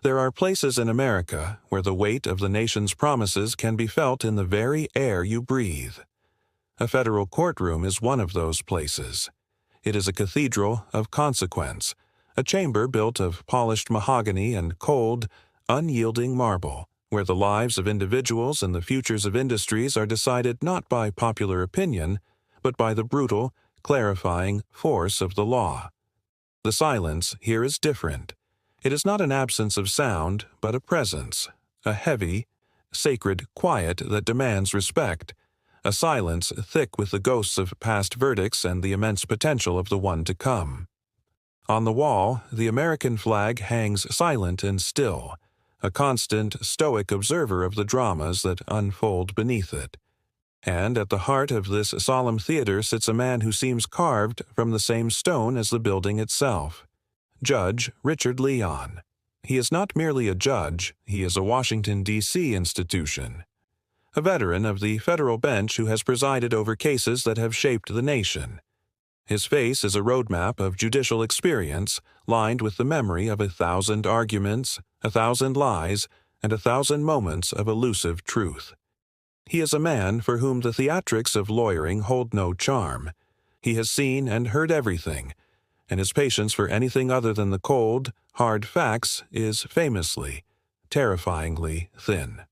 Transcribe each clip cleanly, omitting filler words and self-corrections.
There are places in America where the weight of the nation's promises can be felt in the very air you breathe. A federal courtroom is one of those places. It is a cathedral of consequence, a chamber built of polished mahogany and cold, unyielding marble, where the lives of individuals and the futures of industries are decided not by popular opinion, but by the brutal, clarifying force of the law. The silence here is different. It is not an absence of sound, but a presence, a heavy, sacred quiet that demands respect, a silence thick with the ghosts of past verdicts and the immense potential of the one to come. On the wall, the American flag hangs silent and still, a constant, stoic observer of the dramas that unfold beneath it. And at the heart of this solemn theater sits a man who seems carved from the same stone as the building itself. Judge Richard Leon. He is not merely a judge, he is a Washington, D.C. institution. A veteran of the federal bench who has presided over cases that have shaped the nation. His face is a roadmap of judicial experience, lined with the memory of 1,000 arguments, 1,000 lies, and 1,000 moments of elusive truth. He is a man for whom the theatrics of lawyering hold no charm. He has seen and heard everything, and his patience for anything other than the cold, hard facts is famously, terrifyingly thin.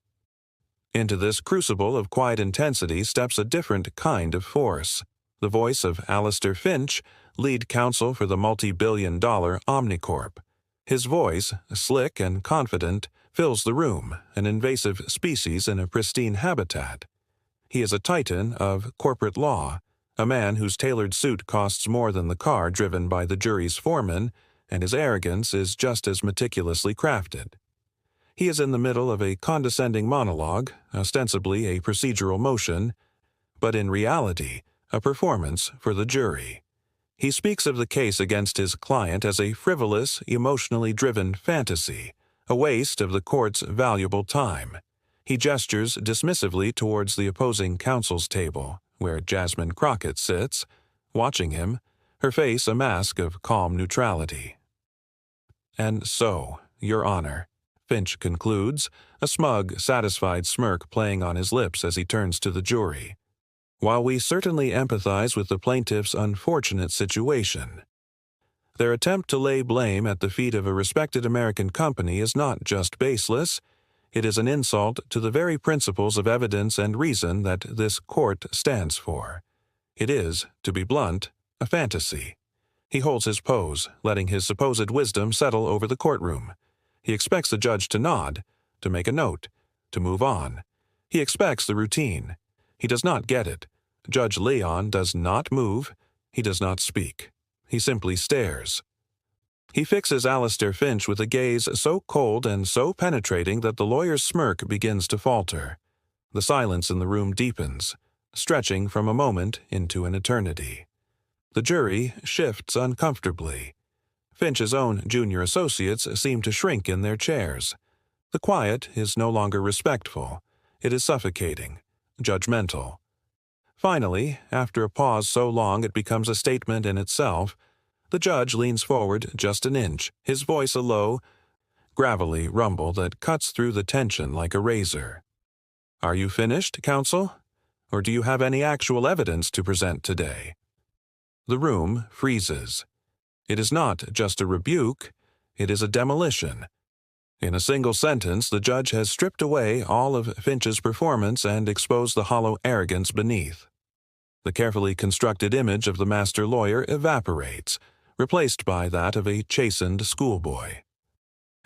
Into this crucible of quiet intensity steps a different kind of force. The voice of Alistair Finch, lead counsel for the multi-billion-dollar Omnicorp. His voice, slick and confident, fills the room, an invasive species in a pristine habitat. He is a titan of corporate law, a man whose tailored suit costs more than the car driven by the jury's foreman, and his arrogance is just as meticulously crafted. He is in the middle of a condescending monologue, ostensibly a procedural motion, but in reality, a performance for the jury. He speaks of the case against his client as a frivolous, emotionally driven fantasy, a waste of the court's valuable time. He gestures dismissively towards the opposing counsel's table, where Jasmine Crockett sits, watching him, her face a mask of calm neutrality. "And so, Your Honor," Finch concludes, a smug, satisfied smirk playing on his lips as he turns to the jury. "While we certainly empathize with the plaintiff's unfortunate situation, their attempt to lay blame at the feet of a respected American company is not just baseless, it is an insult to the very principles of evidence and reason that this court stands for. It is, to be blunt, a fantasy." He holds his pose, letting his supposed wisdom settle over the courtroom. He expects the judge to nod, to make a note, to move on. He expects the routine. He does not get it. Judge Leon does not move. He does not speak. He simply stares. He fixes Alistair Finch with a gaze so cold and so penetrating that the lawyer's smirk begins to falter. The silence in the room deepens, stretching from a moment into an eternity. The jury shifts uncomfortably. Finch's own junior associates seem to shrink in their chairs. The quiet is no longer respectful. It is suffocating, judgmental. Finally, after a pause so long it becomes a statement in itself, the judge leans forward just an inch, his voice a low, gravelly rumble that cuts through the tension like a razor. "Are you finished, counsel? Or do you have any actual evidence to present today?" The room freezes. It is not just a rebuke, it is a demolition. In a single sentence, the judge has stripped away all of Finch's performance and exposed the hollow arrogance beneath. The carefully constructed image of the master lawyer evaporates, replaced by that of a chastened schoolboy.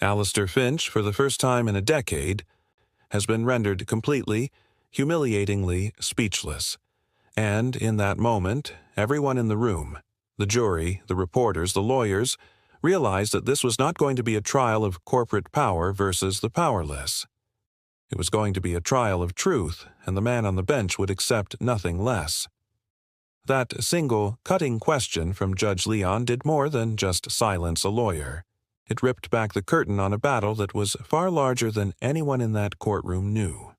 Alistair Finch, for the first time in a decade, has been rendered completely, humiliatingly speechless. And in that moment, everyone in the room, the jury, the reporters, the lawyers, realized that this was not going to be a trial of corporate power versus the powerless. It was going to be a trial of truth, and the man on the bench would accept nothing less. That single, cutting question from Judge Leon did more than just silence a lawyer. It ripped back the curtain on a battle that was far larger than anyone in that courtroom knew.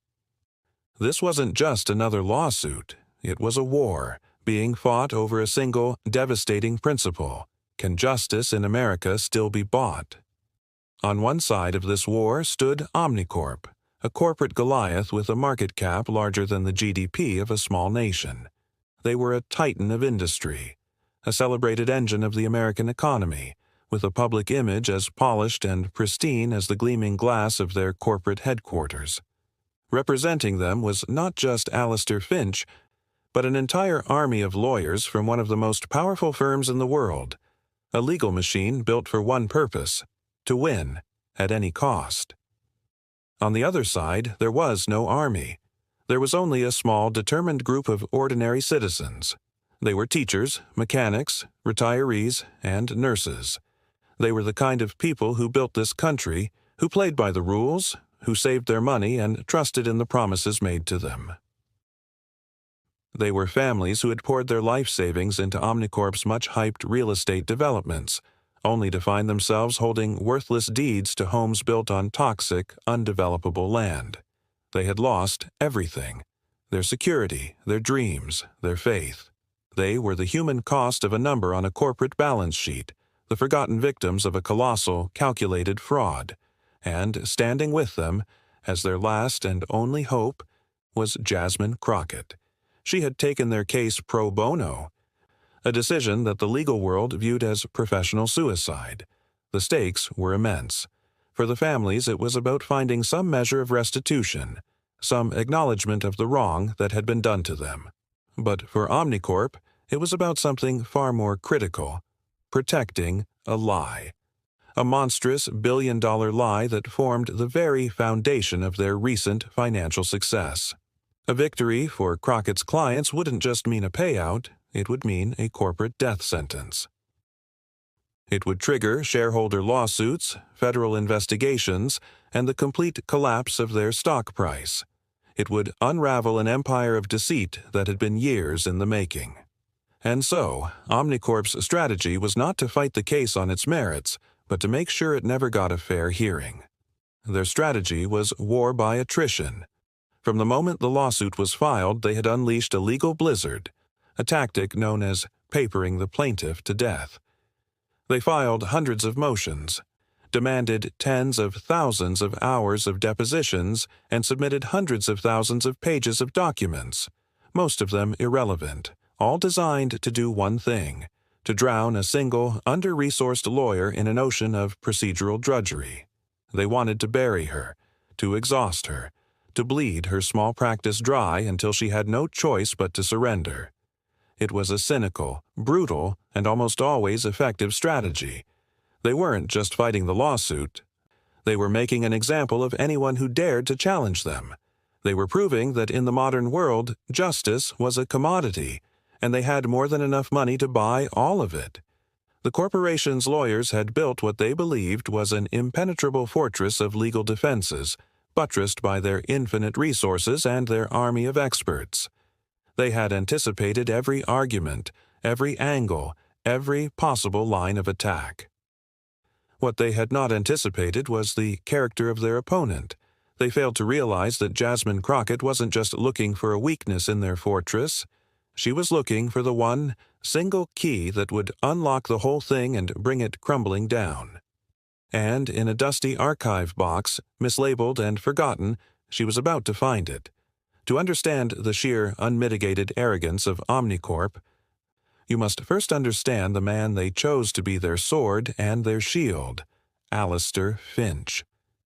This wasn't just another lawsuit. It was a war, being fought over a single, devastating principle. Can justice in America still be bought? On one side of this war stood Omnicorp, a corporate Goliath with a market cap larger than the GDP of a small nation. They were a titan of industry, a celebrated engine of the American economy, with a public image as polished and pristine as the gleaming glass of their corporate headquarters. Representing them was not just Alistair Finch, but an entire army of lawyers from one of the most powerful firms in the world, a legal machine built for one purpose: to win, at any cost. On the other side, there was no army. There was only a small, determined group of ordinary citizens. They were teachers, mechanics, retirees, and nurses. They were the kind of people who built this country, who played by the rules, who saved their money and trusted in the promises made to them. They were families who had poured their life savings into Omnicorp's much-hyped real estate developments, only to find themselves holding worthless deeds to homes built on toxic, undevelopable land. They had lost everything: their security, their dreams, their faith. They were the human cost of a number on a corporate balance sheet, the forgotten victims of a colossal, calculated fraud. And standing with them, as their last and only hope, was Jasmine Crockett. She had taken their case pro bono, a decision that the legal world viewed as professional suicide. The stakes were immense. For the families, it was about finding some measure of restitution, some acknowledgement of the wrong that had been done to them. But for Omnicorp, it was about something far more critical: protecting a lie. A monstrous billion-dollar lie that formed the very foundation of their recent financial success. A victory for Crockett's clients wouldn't just mean a payout, it would mean a corporate death sentence. It would trigger shareholder lawsuits, federal investigations, and the complete collapse of their stock price. It would unravel an empire of deceit that had been years in the making. And so, Omnicorp's strategy was not to fight the case on its merits, but to make sure it never got a fair hearing. Their strategy was war by attrition. From the moment the lawsuit was filed, they had unleashed a legal blizzard, a tactic known as papering the plaintiff to death. They filed hundreds of motions, demanded tens of thousands of hours of depositions, and submitted hundreds of thousands of pages of documents, most of them irrelevant, all designed to do one thing: to drown a single, under-resourced lawyer in an ocean of procedural drudgery. They wanted to bury her, to exhaust her, to bleed her small practice dry until she had no choice but to surrender. It was a cynical, brutal, and almost always effective strategy. They weren't just fighting the lawsuit. They were making an example of anyone who dared to challenge them. They were proving that in the modern world, justice was a commodity, and they had more than enough money to buy all of it. The corporation's lawyers had built what they believed was an impenetrable fortress of legal defenses, buttressed by their infinite resources and their army of experts. They had anticipated every argument, every angle, every possible line of attack. What they had not anticipated was the character of their opponent. They failed to realize that Jasmine Crockett wasn't just looking for a weakness in their fortress. She was looking for the one single key that would unlock the whole thing and bring it crumbling down. And in a dusty archive box, mislabeled and forgotten, she was about to find it. To understand the sheer, unmitigated arrogance of Omnicorp, you must first understand the man they chose to be their sword and their shield: Alistair Finch.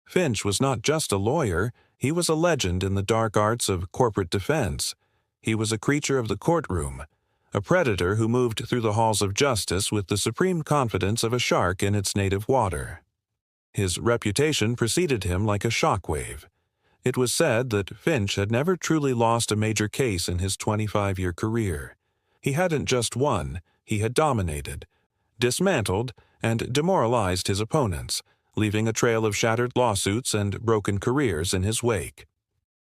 Finch was not just a lawyer, he was a legend in the dark arts of corporate defense. He was a creature of the courtroom, a predator who moved through the halls of justice with the supreme confidence of a shark in its native water. His reputation preceded him like a shockwave. It was said that Finch had never truly lost a major case in his 25-year career. He hadn't just won, he had dominated, dismantled, and demoralized his opponents, leaving a trail of shattered lawsuits and broken careers in his wake.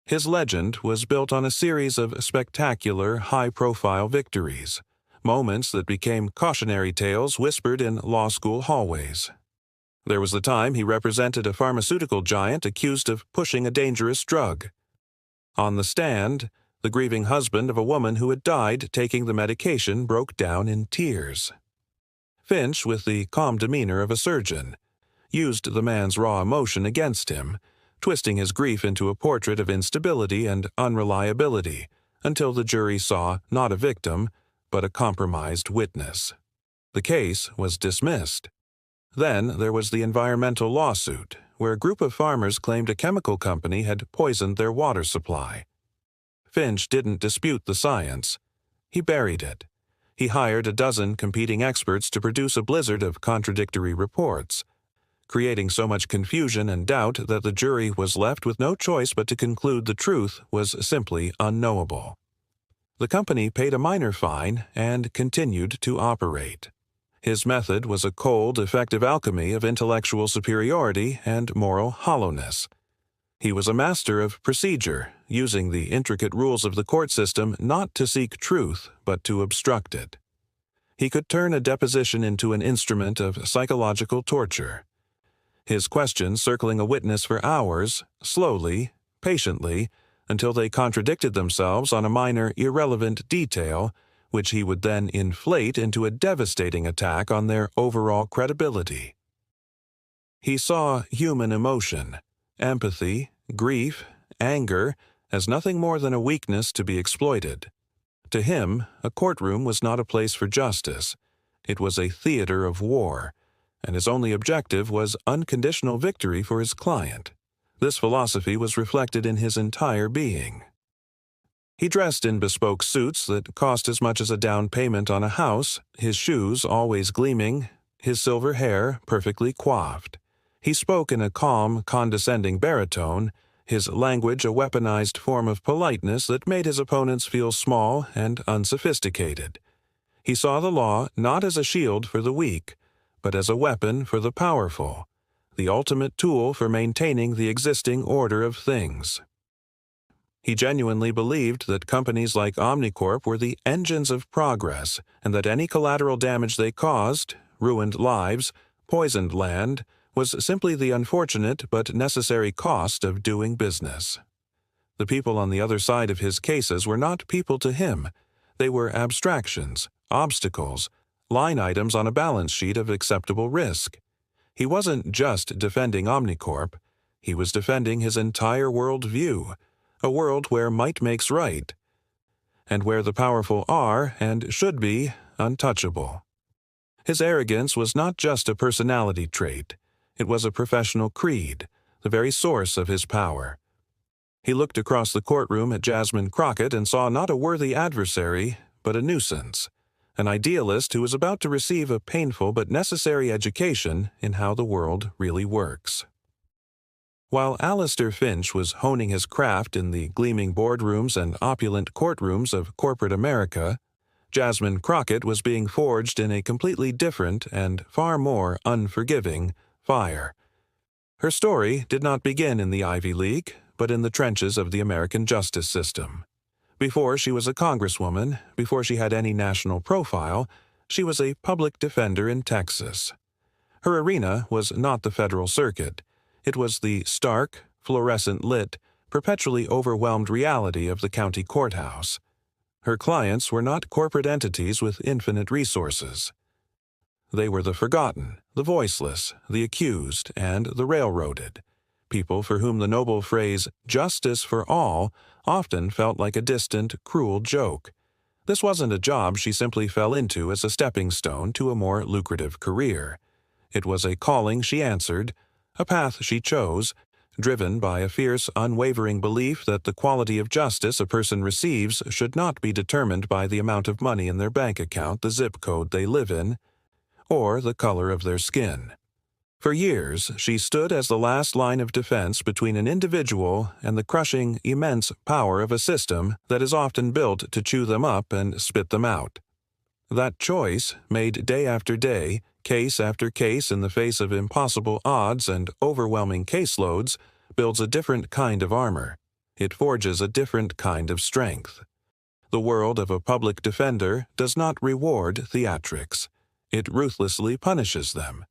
His legend was built on a series of spectacular, high-profile victories, moments that became cautionary tales whispered in law school hallways. There was the time he represented a pharmaceutical giant accused of pushing a dangerous drug. On the stand, the grieving husband of a woman who had died taking the medication broke down in tears. Finch, with the calm demeanor of a surgeon, used the man's raw emotion against him, twisting his grief into a portrait of instability and unreliability, until the jury saw not a victim, but a compromised witness. The case was dismissed. Then there was the environmental lawsuit, where a group of farmers claimed a chemical company had poisoned their water supply. Finch didn't dispute the science. He buried it. He hired a dozen competing experts to produce a blizzard of contradictory reports, creating so much confusion and doubt that the jury was left with no choice but to conclude the truth was simply unknowable. The company paid a minor fine and continued to operate. His method was a cold, effective alchemy of intellectual superiority and moral hollowness. He was a master of procedure, using the intricate rules of the court system not to seek truth, but to obstruct it. He could turn a deposition into an instrument of psychological torture. His questions circling a witness for hours, slowly, patiently, until they contradicted themselves on a minor, irrelevant detail, which he would then inflate into a devastating attack on their overall credibility. He saw human emotion, empathy, grief, anger, as nothing more than a weakness to be exploited. To him, a courtroom was not a place for justice. It was a theater of war, and his only objective was unconditional victory for his client. This philosophy was reflected in his entire being. He dressed in bespoke suits that cost as much as a down payment on a house, his shoes always gleaming, his silver hair perfectly coiffed. He spoke in a calm, condescending baritone, his language a weaponized form of politeness that made his opponents feel small and unsophisticated. He saw the law not as a shield for the weak, but as a weapon for the powerful, the ultimate tool for maintaining the existing order of things. He genuinely believed that companies like Omnicorp were the engines of progress, and that any collateral damage they caused, ruined lives, poisoned land, was simply the unfortunate but necessary cost of doing business. The people on the other side of his cases were not people to him. They were abstractions, obstacles, line items on a balance sheet of acceptable risk. He wasn't just defending Omnicorp. He was defending his entire world view, a world where might makes right, and where the powerful are, and should be, untouchable. His arrogance was not just a personality trait. It was a professional creed, the very source of his power. He looked across the courtroom at Jasmine Crockett and saw not a worthy adversary, but a nuisance, an idealist who was about to receive a painful but necessary education in how the world really works. While Alistair Finch was honing his craft in the gleaming boardrooms and opulent courtrooms of corporate America, Jasmine Crockett was being forged in a completely different and far more unforgiving fire. Her story did not begin in the Ivy League, but in the trenches of the American justice system. Before she was a congresswoman, before she had any national profile, she was a public defender in Texas. Her arena was not the federal circuit. It was the stark, fluorescent-lit, perpetually overwhelmed reality of the county courthouse. Her clients were not corporate entities with infinite resources. They were the forgotten, the voiceless, the accused, and the railroaded, people for whom the noble phrase, "justice for all," often felt like a distant, cruel joke. This wasn't a job she simply fell into as a stepping stone to a more lucrative career. It was a calling she answered, a path she chose, driven by a fierce, unwavering belief that the quality of justice a person receives should not be determined by the amount of money in their bank account, the zip code they live in, or the color of their skin. For years, she stood as the last line of defense between an individual and the crushing, immense power of a system that is often built to chew them up and spit them out. That choice, made day after day, case after case in the face of impossible odds and overwhelming caseloads, builds a different kind of armor. It forges a different kind of strength. The world of a public defender does not reward theatrics. It ruthlessly punishes them.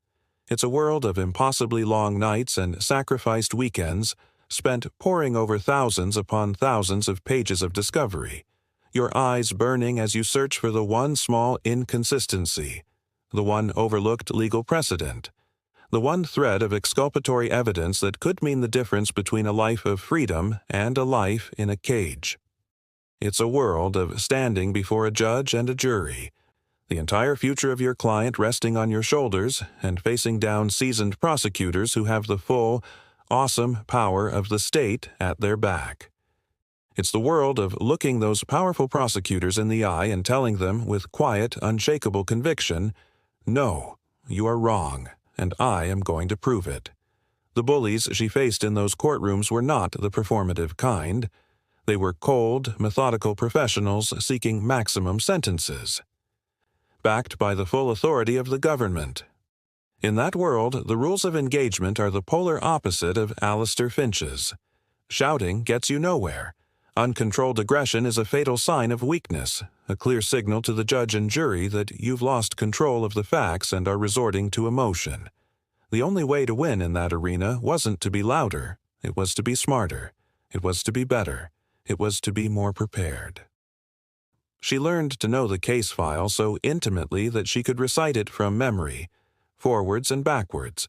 It's a world of impossibly long nights and sacrificed weekends spent poring over thousands upon thousands of pages of discovery, your eyes burning as you search for the one small inconsistency, the one overlooked legal precedent, the one thread of exculpatory evidence that could mean the difference between a life of freedom and a life in a cage. It's a world of standing before a judge and a jury, the entire future of your client resting on your shoulders and facing down seasoned prosecutors who have the full, awesome power of the state at their back. It's the world of looking those powerful prosecutors in the eye and telling them with quiet, unshakable conviction, "No, you are wrong, and I am going to prove it." The bullies she faced in those courtrooms were not the performative kind. They were cold, methodical professionals seeking maximum sentences, backed by the full authority of the government. In that world, the rules of engagement are the polar opposite of Alistair Finch's. Shouting gets you nowhere. Uncontrolled aggression is a fatal sign of weakness, a clear signal to the judge and jury that you've lost control of the facts and are resorting to emotion. The only way to win in that arena wasn't to be louder, it was to be smarter, it was to be better, it was to be more prepared. She learned to know the case file so intimately that she could recite it from memory, forwards and backwards.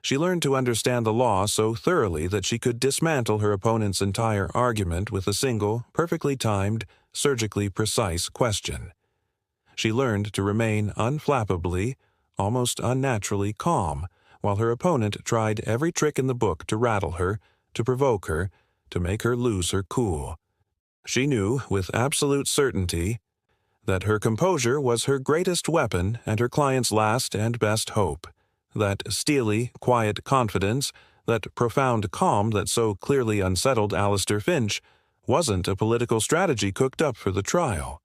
She learned to understand the law so thoroughly that she could dismantle her opponent's entire argument with a single, perfectly timed, surgically precise question. She learned to remain unflappably, almost unnaturally calm, while her opponent tried every trick in the book to rattle her, to provoke her, to make her lose her cool. She knew, with absolute certainty, that her composure was her greatest weapon and her client's last and best hope. That steely, quiet confidence, that profound calm that so clearly unsettled Alistair Finch, wasn't a political strategy cooked up for the trial.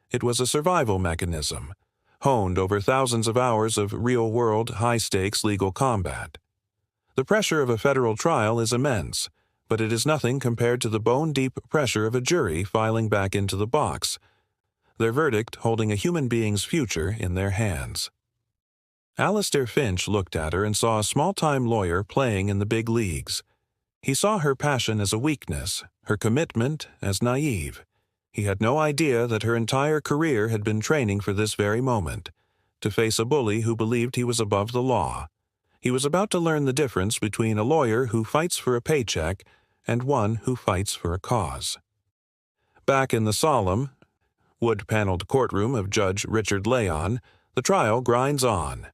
It was a survival mechanism, honed over thousands of hours of real-world, high-stakes legal combat. The pressure of a federal trial is immense, but it is nothing compared to the bone-deep pressure of a jury filing back into the box, their verdict holding a human being's future in their hands. Alistair Finch looked at her and saw a small-time lawyer playing in the big leagues. He saw her passion as a weakness, her commitment as naive. He had no idea that her entire career had been training for this very moment, to face a bully who believed he was above the law. He was about to learn the difference between a lawyer who fights for a paycheck and one who fights for a cause. Back in the solemn, wood-paneled courtroom of Judge Richard Leon, the trial grinds on.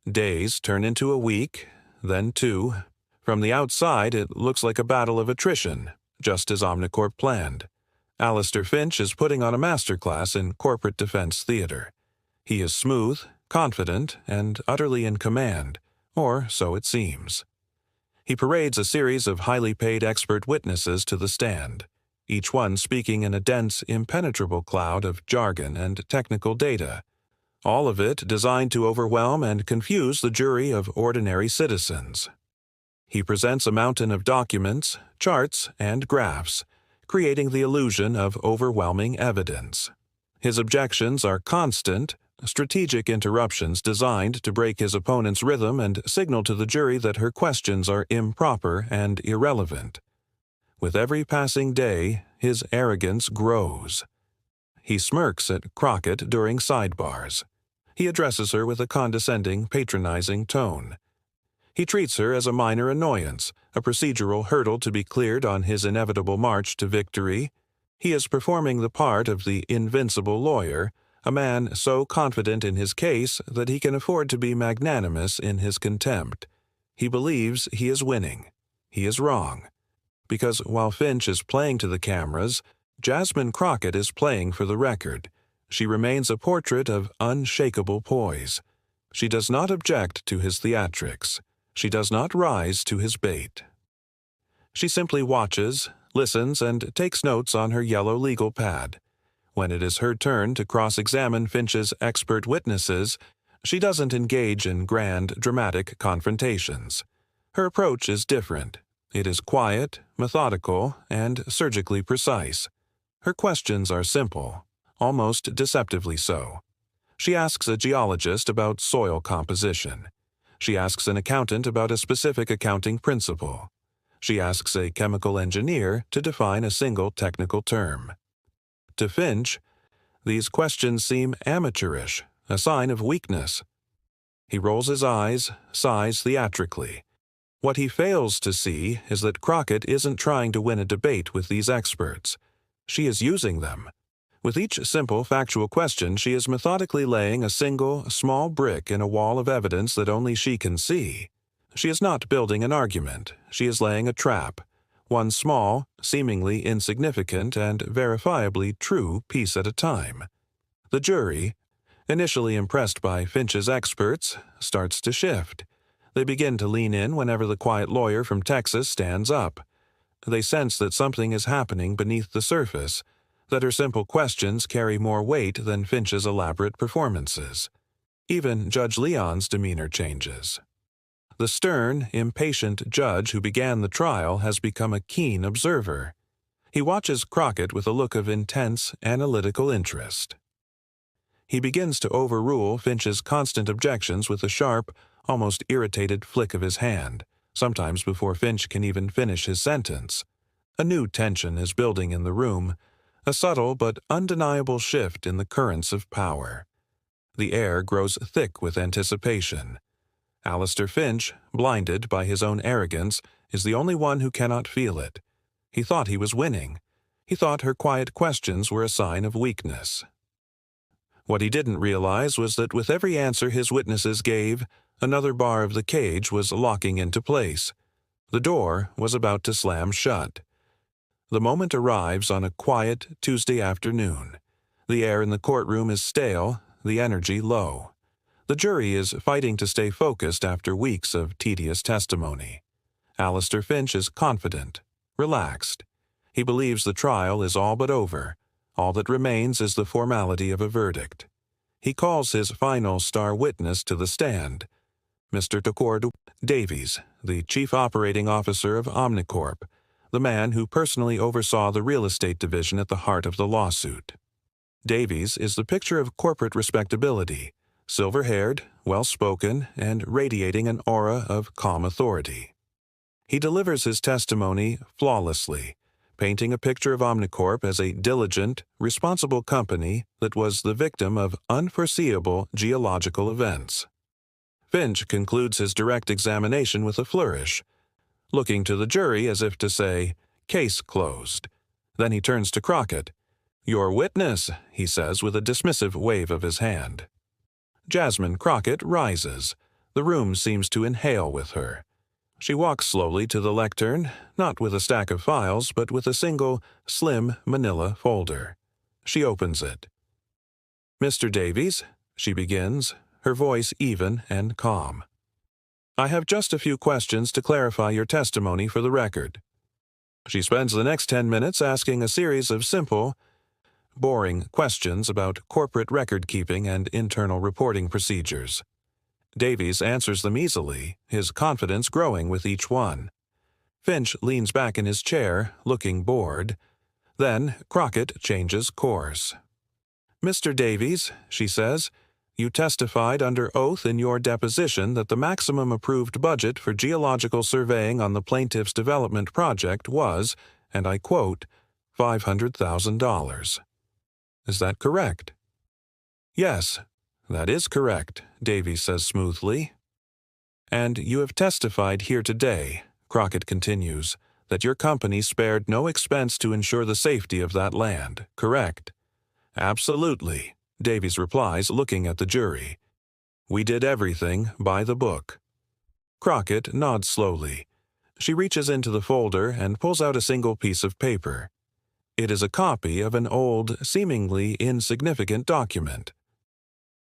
Days turn into a week, then two. From the outside, it looks like a battle of attrition, just as Omnicorp planned. Alistair Finch is putting on a masterclass in corporate defense theater. He is smooth, confident, and utterly in command, or so it seems. He parades a series of highly paid expert witnesses to the stand, each one speaking in a dense, impenetrable cloud of jargon and technical data, all of it designed to overwhelm and confuse the jury of ordinary citizens. He presents a mountain of documents, charts, and graphs, creating the illusion of overwhelming evidence. His objections are constant, strategic interruptions designed to break his opponent's rhythm and signal to the jury that her questions are improper and irrelevant. With every passing day, his arrogance grows. He smirks at Crockett during sidebars. He addresses her with a condescending, patronizing tone. He treats her as a minor annoyance, a procedural hurdle to be cleared on his inevitable march to victory. He is performing the part of the invincible lawyer, a man so confident in his case that he can afford to be magnanimous in his contempt. He believes he is winning. He is wrong. Because while Finch is playing to the cameras, Jasmine Crockett is playing for the record. She remains a portrait of unshakable poise. She does not object to his theatrics. She does not rise to his bait. She simply watches, listens, and takes notes on her yellow legal pad. When it is her turn to cross-examine Finch's expert witnesses, she doesn't engage in grand, dramatic confrontations. Her approach is different. It is quiet, methodical, and surgically precise. Her questions are simple, almost deceptively so. She asks a geologist about soil composition. She asks an accountant about a specific accounting principle. She asks a chemical engineer to define a single technical term. To Finch, these questions seem amateurish, a sign of weakness. He rolls his eyes, sighs theatrically. What he fails to see is that Crockett isn't trying to win a debate with these experts. She is using them. With each simple, factual question, she is methodically laying a single, small brick in a wall of evidence that only she can see. She is not building an argument. She is laying a trap. One small, seemingly insignificant, and verifiably true piece at a time. The jury, initially impressed by Finch's experts, starts to shift. They begin to lean in whenever the quiet lawyer from Texas stands up. They sense that something is happening beneath the surface, that her simple questions carry more weight than Finch's elaborate performances. Even Judge Leon's demeanor changes. The stern, impatient judge who began the trial has become a keen observer. He watches Crockett with a look of intense, analytical interest. He begins to overrule Finch's constant objections with a sharp, almost irritated flick of his hand, sometimes before Finch can even finish his sentence. A new tension is building in the room, a subtle but undeniable shift in the currents of power. The air grows thick with anticipation. Alistair Finch, blinded by his own arrogance, is the only one who cannot feel it. He thought he was winning. He thought her quiet questions were a sign of weakness. What he didn't realize was that with every answer his witnesses gave, another bar of the cage was locking into place. The door was about to slam shut. The moment arrives on a quiet Tuesday afternoon. The air in the courtroom is stale, the energy low. The jury is fighting to stay focused after weeks of tedious testimony. Alistair Finch is confident, relaxed. He believes the trial is all but over. All that remains is the formality of a verdict. He calls his final star witness to the stand, Mr. Courtroom Davies, the chief operating officer of Omnicorp, the man who personally oversaw the real estate division at the heart of the lawsuit. Davies is the picture of corporate respectability, silver-haired, well-spoken, and radiating an aura of calm authority. He delivers his testimony flawlessly, painting a picture of Omnicorp as a diligent, responsible company that was the victim of unforeseeable geological events. Finch concludes his direct examination with a flourish, looking to the jury as if to say, "Case closed." Then he turns to Crockett. "Your witness," he says with a dismissive wave of his hand. Jasmine Crockett rises. The room seems to inhale with her. She walks slowly to the lectern, not with a stack of files, but with a single, slim manila folder. She opens it. "Mr. Davies," she begins, her voice even and calm. "I have just a few questions to clarify your testimony for the record." She spends the next 10 minutes asking a series of simple, boring questions about corporate record-keeping and internal reporting procedures. Davies answers them easily, his confidence growing with each one. Finch leans back in his chair, looking bored. Then Crockett changes course. "Mr. Davies," she says, "you testified under oath in your deposition that the maximum approved budget for geological surveying on the plaintiff's development project was, and I quote, $500,000. Is that correct?" "Yes, that is correct," Davies says smoothly. "And you have testified here today," Crockett continues, "that your company spared no expense to ensure the safety of that land, correct?" "Absolutely," Davies replies, looking at the jury. "We did everything by the book." Crockett nods slowly. She reaches into the folder and pulls out a single piece of paper. It is a copy of an old, seemingly insignificant document.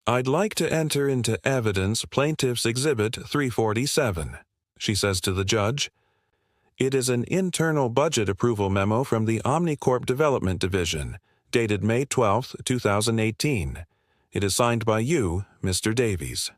"I'd like to enter into evidence Plaintiff's Exhibit 347, she says to the judge. "It is an internal budget approval memo from the Omnicorp Development Division, dated May 12, 2018. It is signed by you, Mr. Davies."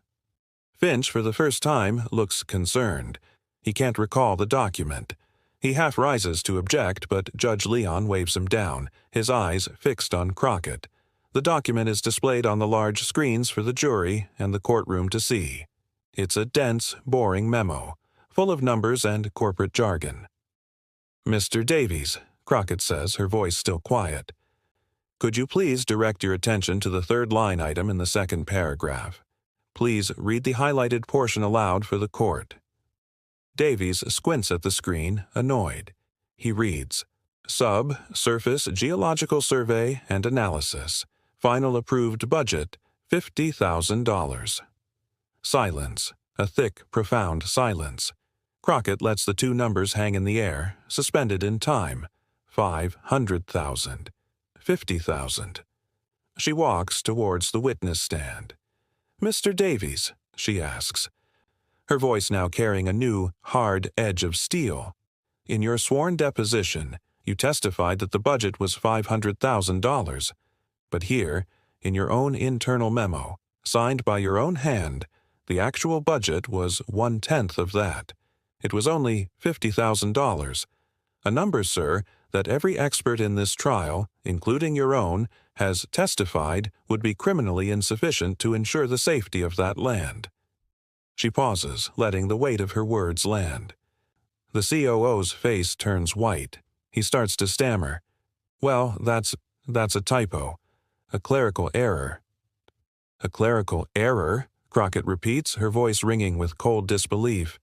Finch, for the first time, looks concerned. He can't recall the document. He half rises to object, but Judge Leon waves him down, his eyes fixed on Crockett. The document is displayed on the large screens for the jury and the courtroom to see. It's a dense, boring memo, full of numbers and corporate jargon. "Mr. Davies," Crockett says, her voice still quiet, "could you please direct your attention to the third line item in the second paragraph? Please read the highlighted portion aloud for the court. Davies squints at the screen, annoyed. He reads, Surface Geological Survey and Analysis. Final approved budget, $50,000. Silence. A thick, profound silence. Crockett lets the two numbers hang in the air, suspended in time. 500,000. 50,000. She walks towards the witness stand. Mr. Davies, she asks, her voice now carrying a new, hard edge of steel. In your sworn deposition, you testified that the budget was $500,000. But here, in your own internal memo, signed by your own hand, the actual budget was 1/10 of that. It was only $50,000. A number, sir, that every expert in this trial, including your own, has testified would be criminally insufficient to ensure the safety of that land. She pauses, letting the weight of her words land. The COO's face turns white. He starts to stammer. Well, that's a typo. A clerical error. A clerical error? Crockett repeats, her voice ringing with cold disbelief.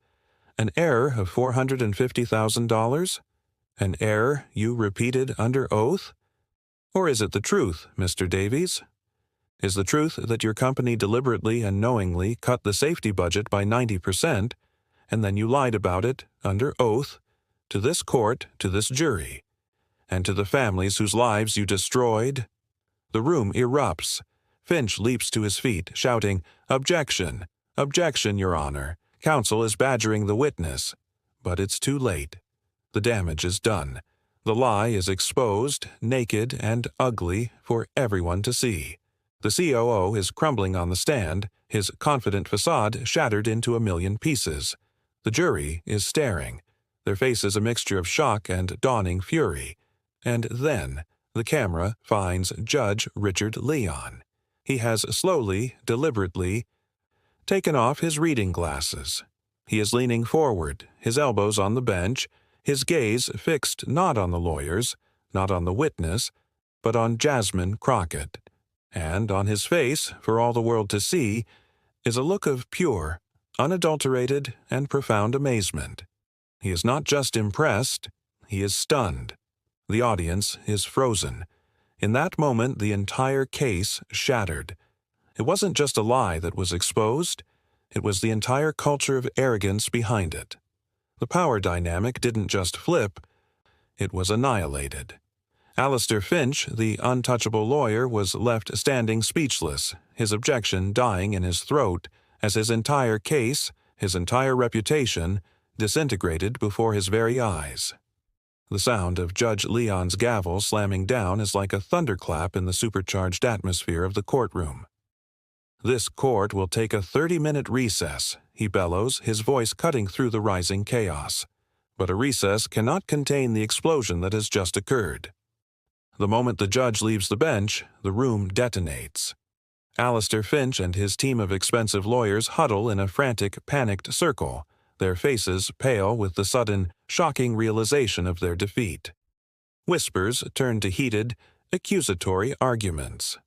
An error of $450,000? An error you repeated under oath? Or is it the truth, Mr. Davies? Is the truth that your company deliberately and knowingly cut the safety budget by 90%, and then you lied about it, under oath, to this court, to this jury, and to the families whose lives you destroyed? The room erupts. Finch leaps to his feet, shouting, Objection! Objection, Your Honor! Counsel is badgering the witness. But it's too late. The damage is done. The lie is exposed, naked and ugly, for everyone to see. The COO is crumbling on the stand, his confident facade shattered into a million pieces. The jury is staring, their faces a mixture of shock and dawning fury. And then the camera finds Judge Richard Leon. He has slowly, deliberately, taken off his reading glasses. He is leaning forward, his elbows on the bench, his gaze fixed not on the lawyers, not on the witness, but on Jasmine Crockett. And on his face, for all the world to see, is a look of pure, unadulterated, and profound amazement. He is not just impressed, he is stunned. The audience is frozen. In that moment, the entire case shattered. It wasn't just a lie that was exposed, it was the entire culture of arrogance behind it. The power dynamic didn't just flip, it was annihilated. Alistair Finch, the untouchable lawyer, was left standing speechless, his objection dying in his throat, as his entire case, his entire reputation, disintegrated before his very eyes. The sound of Judge Leon's gavel slamming down is like a thunderclap in the supercharged atmosphere of the courtroom. This court will take a 30-minute recess, he bellows, his voice cutting through the rising chaos. But a recess cannot contain the explosion that has just occurred. The moment the judge leaves the bench, the room detonates. Alistair Finch and his team of expensive lawyers huddle in a frantic, panicked circle, their faces pale with the sudden, shocking realization of their defeat. Whispers turn to heated, accusatory arguments.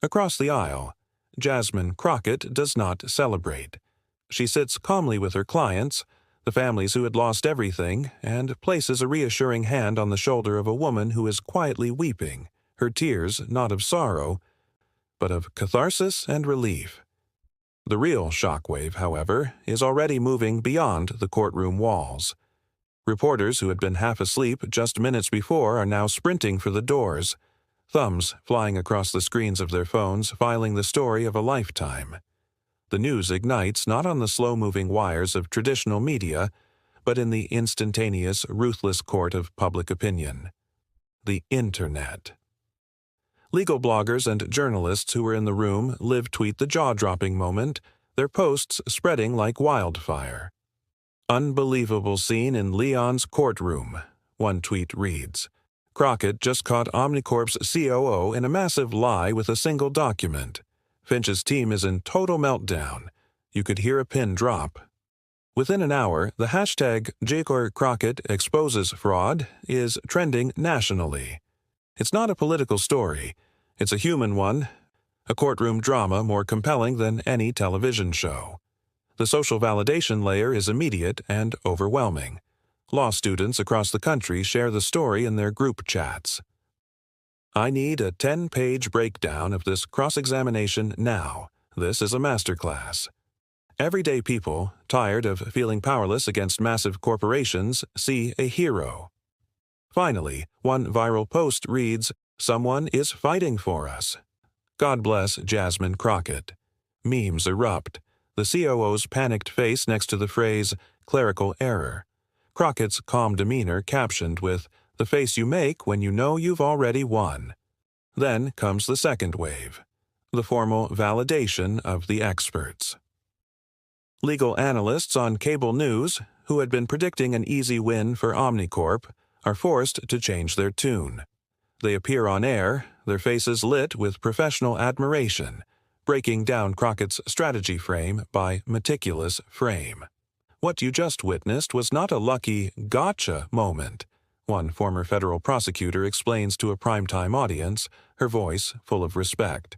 Across the aisle, Jasmine Crockett does not celebrate. She sits calmly with her clients, the families who had lost everything, and places a reassuring hand on the shoulder of a woman who is quietly weeping, her tears not of sorrow, but of catharsis and relief. The real shockwave, however, is already moving beyond the courtroom walls. Reporters who had been half asleep just minutes before are now sprinting for the doors, thumbs flying across the screens of their phones, filing the story of a lifetime. The news ignites not on the slow-moving wires of traditional media, but in the instantaneous, ruthless court of public opinion. The Internet. Legal bloggers and journalists who were in the room live-tweet the jaw-dropping moment, their posts spreading like wildfire. Unbelievable scene in Leon's courtroom, one tweet reads. Crockett just caught Omnicorp's COO in a massive lie with a single document. Finch's team is in total meltdown. You could hear a pin drop. Within an hour, the hashtag #Crockett exposes fraud is trending nationally. It's not a political story. It's a human one, a courtroom drama more compelling than any television show. The social validation layer is immediate and overwhelming. Law students across the country share the story in their group chats. I need a 10-page breakdown of this cross-examination now. This is a masterclass. Everyday people, tired of feeling powerless against massive corporations, see a hero. Finally, one viral post reads, "Someone is fighting for us." God bless Jasmine Crockett. Memes erupt. The COO's panicked face next to the phrase, "clerical error." Crockett's calm demeanor captioned with, "the face you make when you know you've already won." Then comes the second wave, the formal validation of the experts. Legal analysts on cable news, who had been predicting an easy win for Omnicorp, are forced to change their tune. They appear on air, their faces lit with professional admiration, breaking down Crockett's strategy frame by meticulous frame. What you just witnessed was not a lucky gotcha moment, one former federal prosecutor explains to a primetime audience, her voice full of respect.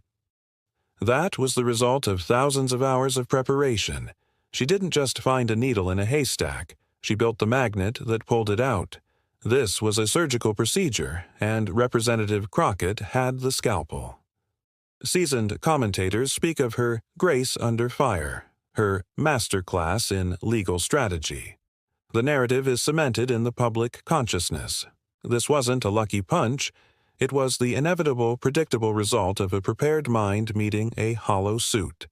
That was the result of thousands of hours of preparation. She didn't just find a needle in a haystack, she built the magnet that pulled it out. This was a surgical procedure, and Representative Crockett had the scalpel. Seasoned commentators speak of her grace under fire, her masterclass in legal strategy. The narrative is cemented in the public consciousness. This wasn't a lucky punch, it was the inevitable, predictable result of a prepared mind meeting a hollow suit.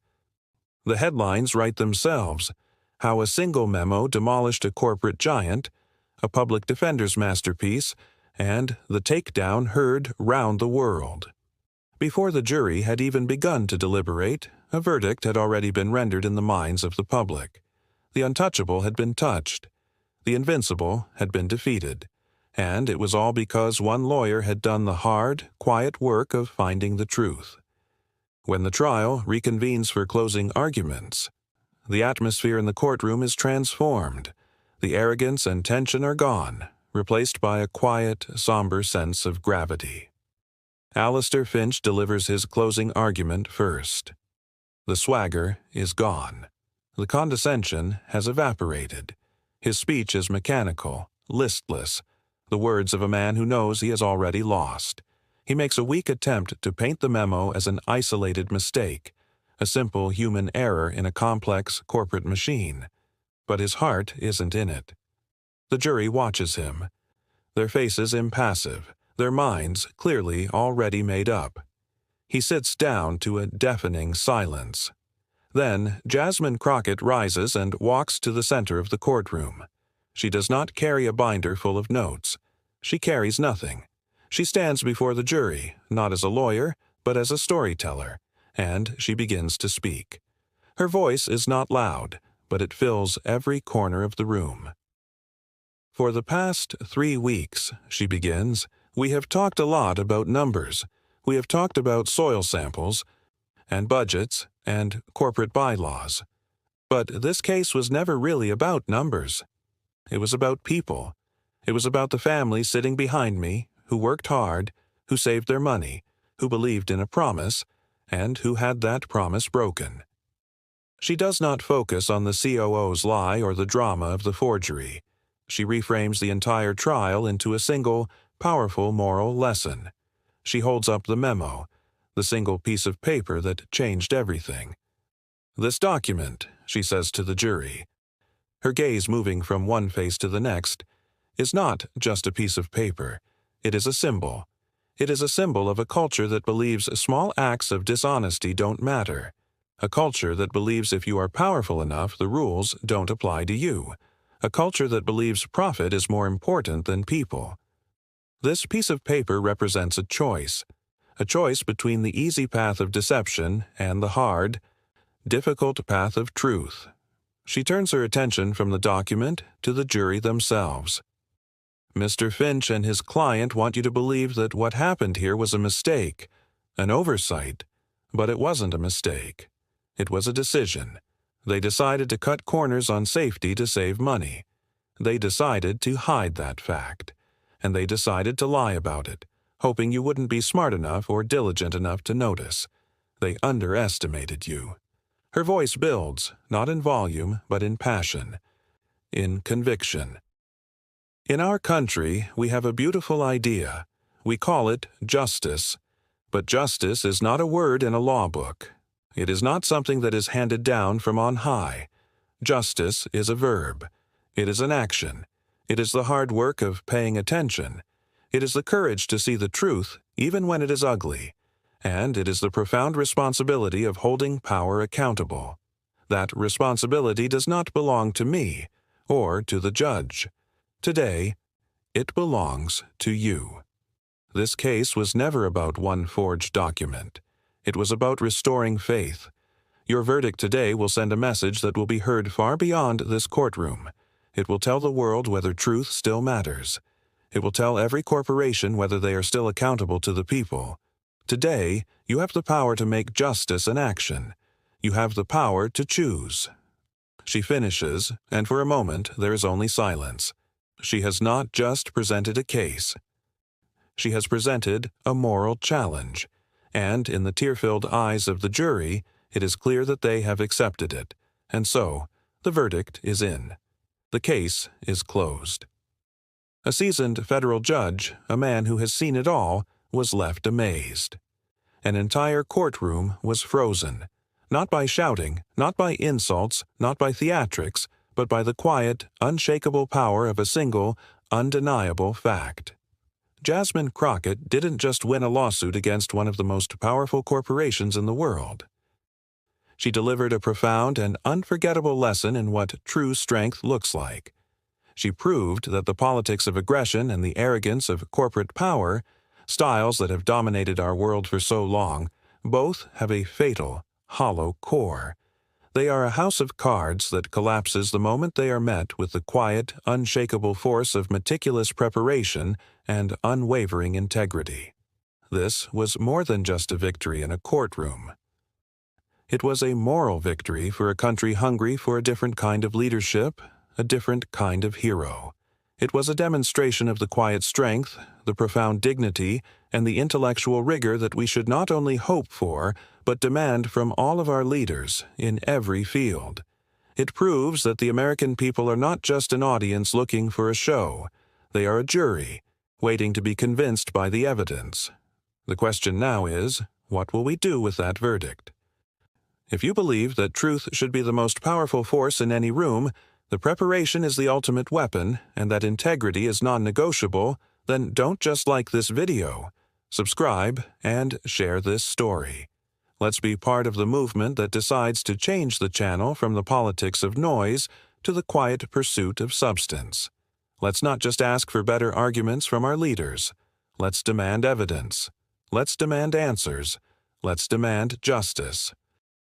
The headlines write themselves: how a single memo demolished a corporate giant, a public defender's masterpiece, and the takedown heard round the world. Before the jury had even begun to deliberate, a verdict had already been rendered in the minds of the public. The untouchable had been touched. The invincible had been defeated. And it was all because one lawyer had done the hard, quiet work of finding the truth. When the trial reconvenes for closing arguments, the atmosphere in the courtroom is transformed. The arrogance and tension are gone, replaced by a quiet, somber sense of gravity. Alistair Finch delivers his closing argument first. The swagger is gone. The condescension has evaporated. His speech is mechanical, listless, the words of a man who knows he has already lost. He makes a weak attempt to paint the memo as an isolated mistake, a simple human error in a complex corporate machine. But his heart isn't in it. The jury watches him, their faces impassive, their minds clearly already made up. He sits down to a deafening silence. Then Jasmine Crockett rises and walks to the center of the courtroom. She does not carry a binder full of notes. She carries nothing. She stands before the jury, not as a lawyer, but as a storyteller, and she begins to speak. Her voice is not loud, but it fills every corner of the room. For the past 3 weeks, she begins, we have talked a lot about numbers. We have talked about soil samples, and budgets, and corporate bylaws. But this case was never really about numbers. It was about people. It was about the family sitting behind me, who worked hard, who saved their money, who believed in a promise, and who had that promise broken. She does not focus on the COO's lie or the drama of the forgery. She reframes the entire trial into a single, powerful moral lesson. She holds up the memo, the single piece of paper that changed everything. "This document," she says to the jury, her gaze moving from one face to the next, "is not just a piece of paper. It is a symbol. It is a symbol of a culture that believes small acts of dishonesty don't matter. A culture that believes if you are powerful enough, the rules don't apply to you. A culture that believes profit is more important than people. This piece of paper represents a choice between the easy path of deception and the hard, difficult path of truth." She turns her attention from the document to the jury themselves. "Mr. Finch and his client want you to believe that what happened here was a mistake, an oversight, but it wasn't a mistake. It was a decision. They decided to cut corners on safety to save money. They decided to hide that fact, and they decided to lie about it, hoping you wouldn't be smart enough or diligent enough to notice. They underestimated you. Her voice builds, not in volume, but in passion, in conviction. In our country, we have a beautiful idea. We call it justice. But justice is not a word in a law book. It is not something that is handed down from on high. Justice is a verb. It is an action. It is the hard work of paying attention. It is the courage to see the truth, even when it is ugly. And it is the profound responsibility of holding power accountable. That responsibility does not belong to me or to the judge. Today, it belongs to you. This case was never about one forged document. It was about restoring faith. Your verdict today will send a message that will be heard far beyond this courtroom. It will tell the world whether truth still matters. It will tell every corporation whether they are still accountable to the people. Today, you have the power to make justice an action. You have the power to choose. She finishes, and for a moment there is only silence. She has not just presented a case. She has presented a moral challenge, and in the tear-filled eyes of the jury, it is clear that they have accepted it, and so the verdict is in. The case is closed. A seasoned federal judge, a man who has seen it all, was left amazed. An entire courtroom was frozen, not by shouting, not by insults, not by theatrics, but by the quiet, unshakable power of a single, undeniable fact. Jasmine Crockett didn't just win a lawsuit against one of the most powerful corporations in the world. She delivered a profound and unforgettable lesson in what true strength looks like. She proved that the politics of aggression and the arrogance of corporate power, styles that have dominated our world for so long, both have a fatal, hollow core. They are a house of cards that collapses the moment they are met with the quiet, unshakable force of meticulous preparation and unwavering integrity. This was more than just a victory in a courtroom. It was a moral victory for a country hungry for a different kind of leadership, a different kind of hero. It was a demonstration of the quiet strength, the profound dignity, and the intellectual rigor that we should not only hope for, but demand from all of our leaders in every field. It proves that the American people are not just an audience looking for a show. They are a jury, waiting to be convinced by the evidence. The question now is, what will we do with that verdict? If you believe that truth should be the most powerful force in any room, the preparation is the ultimate weapon, and that integrity is non-negotiable, then don't just like this video. Subscribe and share this story. Let's be part of the movement that decides to change the channel from the politics of noise to the quiet pursuit of substance. Let's not just ask for better arguments from our leaders. Let's demand evidence. Let's demand answers. Let's demand justice.